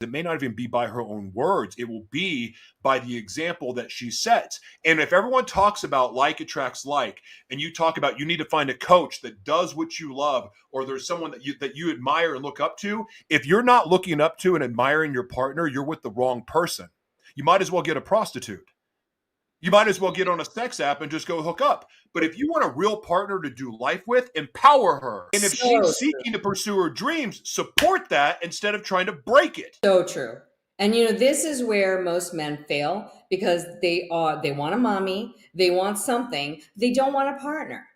It may not even be by her own words. It will be by the example that she sets. And if everyone talks about like attracts like, and you talk about you need to find a coach that does what you love, or there's someone that you admire and look up to, if you're not looking up to and admiring your partner, you're with the wrong person. You might as well get a prostitute. You might as well get on a sex app and just go hook up. But if you want a real partner to do life with, empower her. And if she's seeking to pursue her dreams, support that instead of trying to break it. So true. And this is where most men fail, because they want a mommy, they want something, they don't want a partner.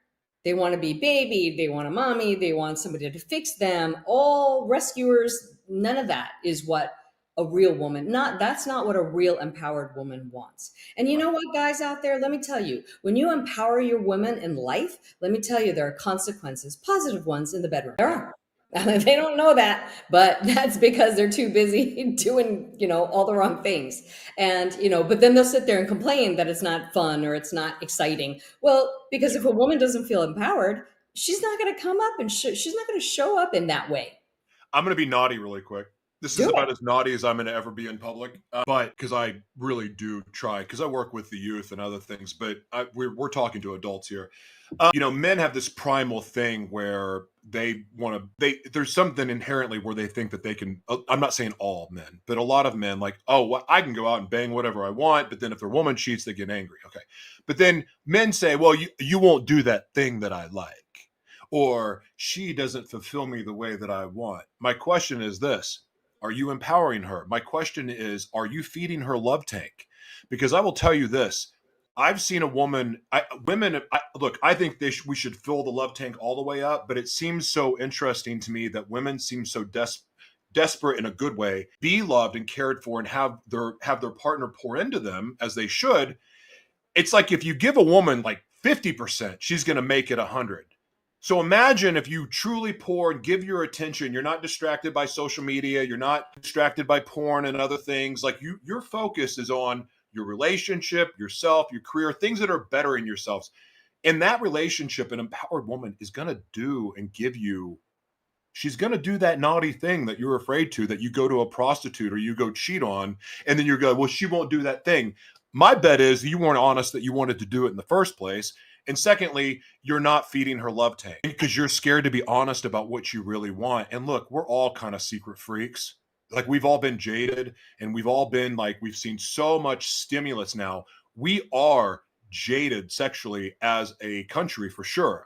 They want to be baby, they want a mommy, they want somebody to fix them, all rescuers. None of that is what a real woman, that's not what a real empowered woman wants. And you know what, guys out there, let me tell you, when you empower your women in life, let me tell you, there are consequences, positive ones, in the bedroom. There are. They don't know that, but that's because they're too busy doing, all the wrong things. And, but then they'll sit there and complain that it's not fun or it's not exciting. Well, because if a woman doesn't feel empowered, she's not going to come up and she's not going to show up in that way. I'm going to be naughty really quick. This is about as naughty as I'm going to ever be in public, but because I really do try, because I work with the youth and other things, but we're talking to adults here. Men have this primal thing where there's something inherently where they think that they can, I'm not saying all men, but a lot of men like, oh, well, I can go out and bang whatever I want, but then if their woman cheats, they get angry. Okay. But then men say, well, you won't do that thing that I like, or she doesn't fulfill me the way that I want. My question is this. Are you empowering her? My question is, are you feeding her love tank? Because I will tell you this. I've seen a woman, look, I think we should fill the love tank all the way up, but it seems so interesting to me that women seem so desperate in a good way, be loved and cared for, and have their partner pour into them as they should. It's like if you give a woman like 50%, she's going to make it 100. So imagine if you truly pour and give your attention, you're not distracted by social media, you're not distracted by porn and other things. Like your focus is on your relationship, yourself, your career, things that are bettering yourselves. In that relationship, an empowered woman is going to do and give you, she's going to do that naughty thing that you're afraid to, that you go to a prostitute or you go cheat on, and then you're going, well, she won't do that thing. My bet is you weren't honest that you wanted to do it in the first place. And secondly, you're not feeding her love tank because you're scared to be honest about what you really want. And look, we're all kind of secret freaks. Like we've all been jaded, and we've all been like, we've seen so much stimulus now. We are jaded sexually as a country for sure.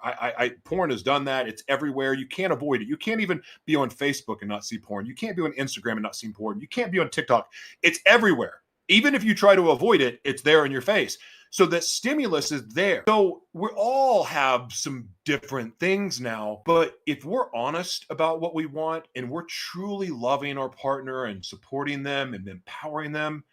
Porn has done that. It's everywhere. You can't avoid it. You can't even be on Facebook and not see porn. You can't be on Instagram and not see porn. You can't be on TikTok. It's everywhere. Even if you try to avoid it, it's there in your face. So that stimulus is there. So we all have some different things now, but if we're honest about what we want and we're truly loving our partner and supporting them and empowering them,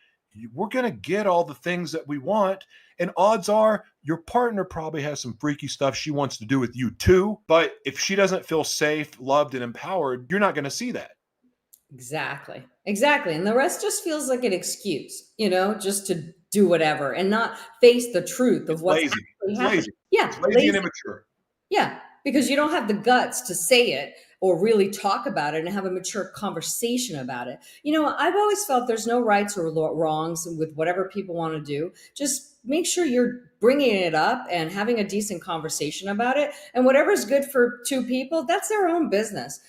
we're going to get all the things that we want. And odds are your partner probably has some freaky stuff she wants to do with you too. But if she doesn't feel safe, loved, and empowered, you're not going to see that. Exactly. And the rest just feels like an excuse, just to do whatever and not face the truth of what's actually happening. Lazy. Yeah. It's lazy and immature. Yeah. Because you don't have the guts to say it or really talk about it and have a mature conversation about it. I've always felt there's no rights or wrongs with whatever people want to do. Just make sure you're bringing it up and having a decent conversation about it. And whatever's good for two people, that's their own business.